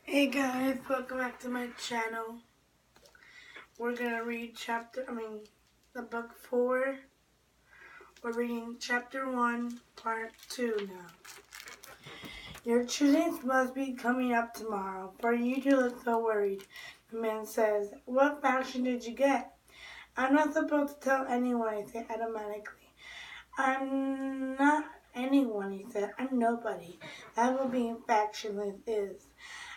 Hey guys, welcome back to my channel. We're gonna read the book 4. We're reading chapter 1, part 2 now. Your students must be coming up tomorrow, for you to look so worried. The man says, what faction did you get? I'm not supposed to tell anyone, I say automatically. I'm not anyone, he said. I'm nobody. That's what being factionless is.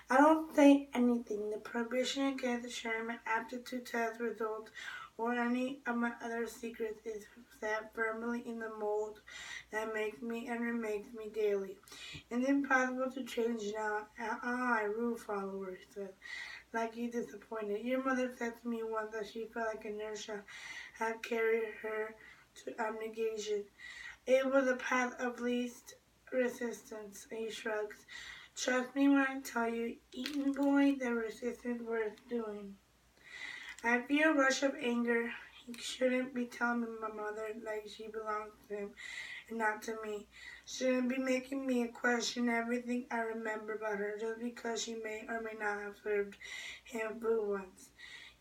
I don't say anything. The prohibition against sharing my aptitude test results or any of my other secrets is set firmly in the mold that makes me and remakes me daily. It's impossible to change now. Rule follower, he said, like he's disappointed. Your mother said to me once that she felt like inertia had carried her to abnegation. It was a path of least resistance, he shrugs. Trust me when I tell you, Eaton boy, the resistance worth doing. I feel a rush of anger. He shouldn't be telling me my mother like she belongs to him and not to me. Shouldn't be making me question everything I remember about her just because she may or may not have served him food once.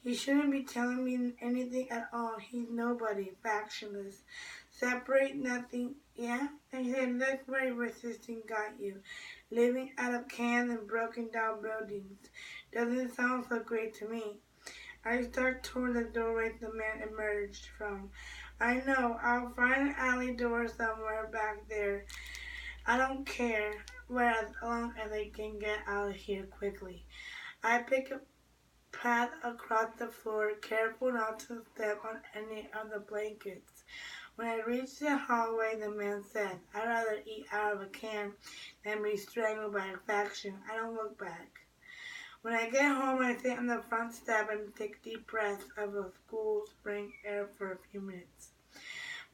He shouldn't be telling me anything at all. He's nobody, factionless. Separate nothing, yeah? And he said, look where resisting got you. Living out of cans and broken down buildings. Doesn't sound so great to me. I start toward the doorway the man emerged from. I know, I'll find an alley door somewhere back there. I don't care, as long as I can get out of here quickly. I pick a path across the floor, careful not to step on any of the blankets. When I reached the hallway, the man said, I'd rather eat out of a can than be strangled by a faction. I don't look back. When I get home, I sit on the front step and take deep breaths of the cool spring air for a few minutes.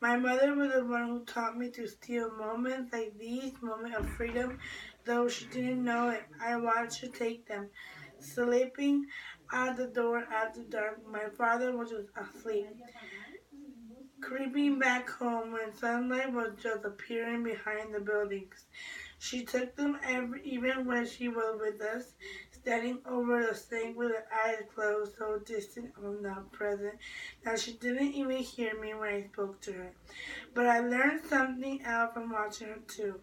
My mother was the one who taught me to steal moments like these, moments of freedom, though she didn't know it. I watched her take them. Slipping out the door after dark, my father was just asleep. Creeping back home when sunlight was just appearing behind the buildings. She took them even when she was with us, standing over the sink with her eyes closed, so distant and not present that she didn't even hear me when I spoke to her. But I learned something else from watching her too,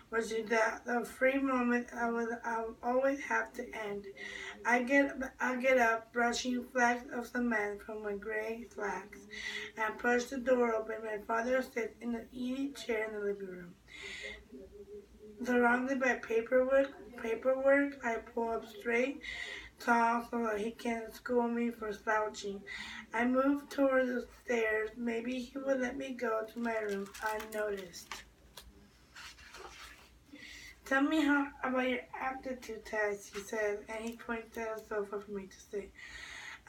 which is that the free moment I will always have to end. I get up, brushing flecks of cement from my gray slacks, and push the door open. My father sits in the easy chair in the living room. Surrounded by paperwork, I pull up straight, tall, so that he can't scold me for slouching. I move toward the stairs. Maybe he would let me go to my room unnoticed. Tell me about your aptitude test, he says, and he points to a sofa for me to sit.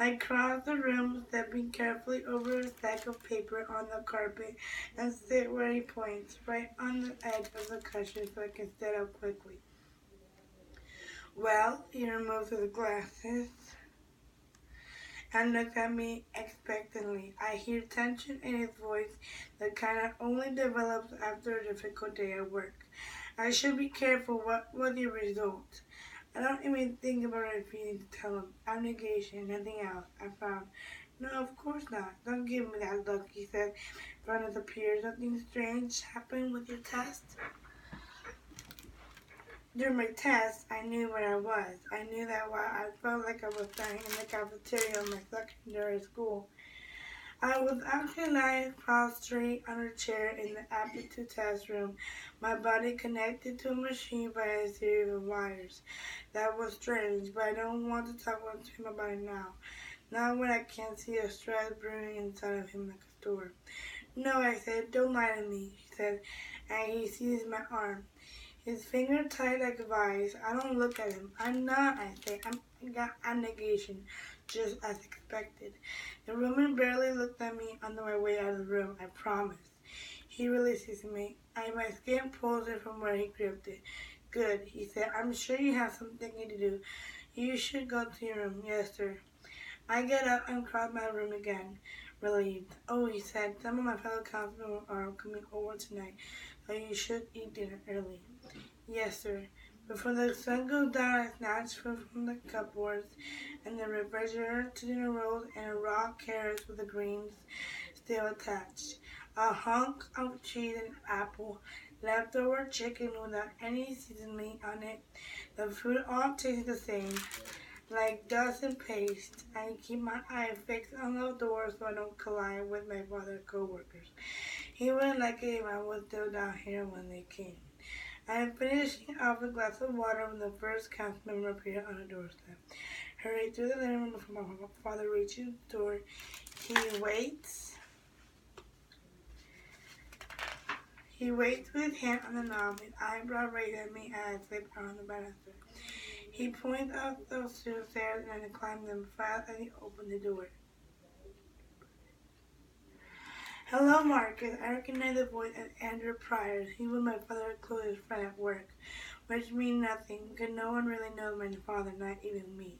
I cross the room, stepping carefully over a stack of paper on the carpet, and sit where he points, right on the edge of the cushion so I can stand up quickly. Well, he removes his glasses and looks at me expectantly. I hear tension in his voice, the kind that only develops after a difficult day at work. I should be careful. What was the result? I don't even think about refusing to tell him. Abnegation, nothing else. I found. No, of course not. Don't give me that look, he said. In front of the peers. Nothing strange happened with your test? During my test, I knew where I was. I knew that while I felt like I was dying in the cafeteria of my secondary school, I was actually lying prostrate on a chair in the aptitude test room, my body connected to a machine by a series of wires. That was strange, but I don't want to talk to him about it now. Not when I can't see a stress brewing inside of him like a storm. No, I said, don't lie to me, he said, and he seized my arm. His finger tight like a vice. I don't look at him. I'm not, I say. I got abnegation, just as expected. The woman barely looked at me on my way out of the room, I promise. He releases me. My skin pulls it from where he gripped it. Good, he said. I'm sure you have something to do. You should go to your room. Yes, sir. I get up and cross my room again, relieved. Oh, he said, some of my fellow councilmen are coming over tonight, or you should eat dinner early. Yes, sir. Before the sun goes down, I snatch food from the cupboards and the refrigerator, dinner rolls, and raw carrots with the greens still attached. A hunk of cheese and apple, leftover chicken without any seasoning on it. The food all tastes the same, like dust and paste. I keep my eye fixed on the door so I don't collide with my father's co-workers. He wouldn't like it if I was still down here when they came. I am finishing off a glass of water when the first council member appeared on the doorstep. Hurry through the living room before my father reaches the door. He waits. He waits with his hand on the knob, his eyebrow raised at me as I slip around the banister. He points up those stairs and I climb them fast as he opens the door. Hello, Marcus. I recognize the voice as Andrew Pryor. He was my father's closest friend at work, which means nothing, because no one really knows my father, not even me.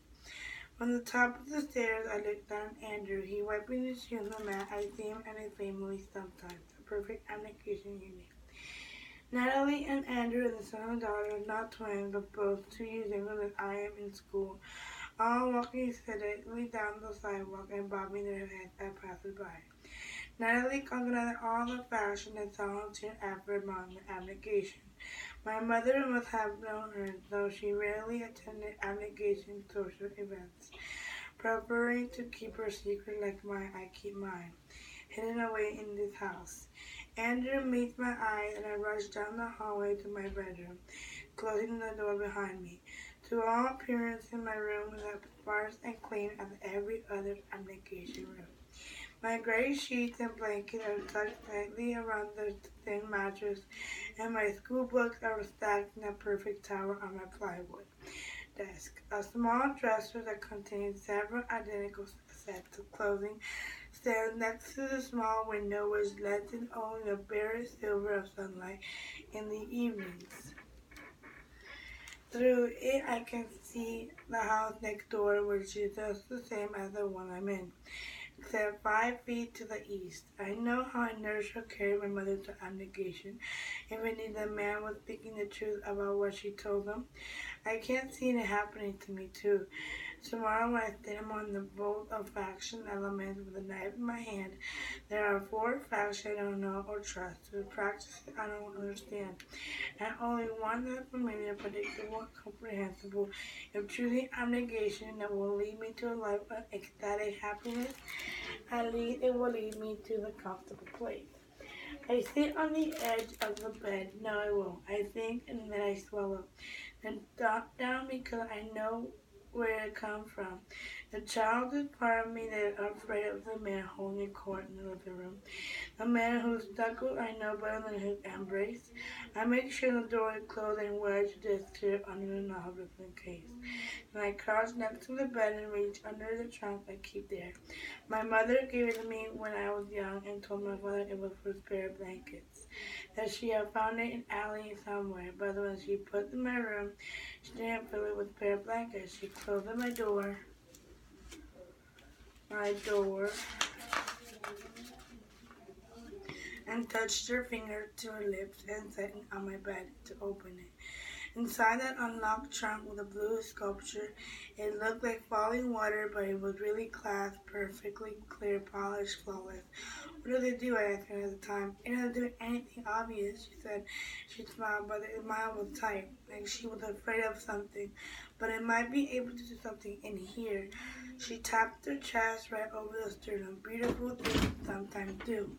From the top of the stairs, I looked down at Andrew. He wiping his shoes on the mat. I see him and his family sometimes. A perfect abnegation union. Natalie and Andrew and the son and daughter are not twins, but both 2 years younger than I am in school, all walking steadily down the sidewalk and bobbing their heads as passers-by. Natalie conquered all the fashion and solitude after mom abnegation. My mother must have known her, though she rarely attended abnegation social events, preferring to keep her secret like I keep mine, hidden away in this house. Andrew meets my eyes and I rush down the hallway to my bedroom, closing the door behind me. To all appearances, my room was as sparse and clean as every other abnegation room. My gray sheets and blankets are tucked tightly around the thin mattress, and my school books are stacked in a perfect tower on my plywood desk. A small dresser that contains several identical sets of clothing stands next to the small window which lets in only the barest silver of sunlight in the evenings. Through it I can see the house next door, which is just the same as the one I'm in, except 5 feet to the east. I know how a nurse should carry my mother to abnegation, even if the man was speaking the truth about what she told them. I can't see it happening to me too. Tomorrow when I stand on the bolt of faction elements with a knife in my hand, there are 4 factions I don't know or trust, 2 practices I don't understand, and only one that is familiar, predictable, and comprehensible. If choosing abnegation that will lead me to a life of ecstatic happiness, at least it will lead me to the comfortable place. I sit on the edge of the bed. No, I won't. I think, and then I swallow. Then drop down because I know where it comes from. The childish part of me that is afraid of the man holding court in the living room. The man whose knuckles I know better than his embrace. I make sure the door is closed and wedge this chair under the knob just in case. Then I crouch next to the bed and reach under the trunk I keep there. My mother gave it to me when I was young and told my father it was for spare blankets, that she had found it in an alley somewhere, but when she put it in my room, she didn't fill it with spare blankets. She closed my door, and touched her finger to her lips and sat on my bed to open it. Inside that unlocked trunk with a blue sculpture, it looked like falling water, but it was really glass, perfectly clear, polished, flawless. What does it do? I asked her at the time. It doesn't do anything obvious, she said. She smiled, but the smile was tight, like she was afraid of something. But it might be able to do something in here. She tapped her chest right over the sternum. Beautiful things sometimes do.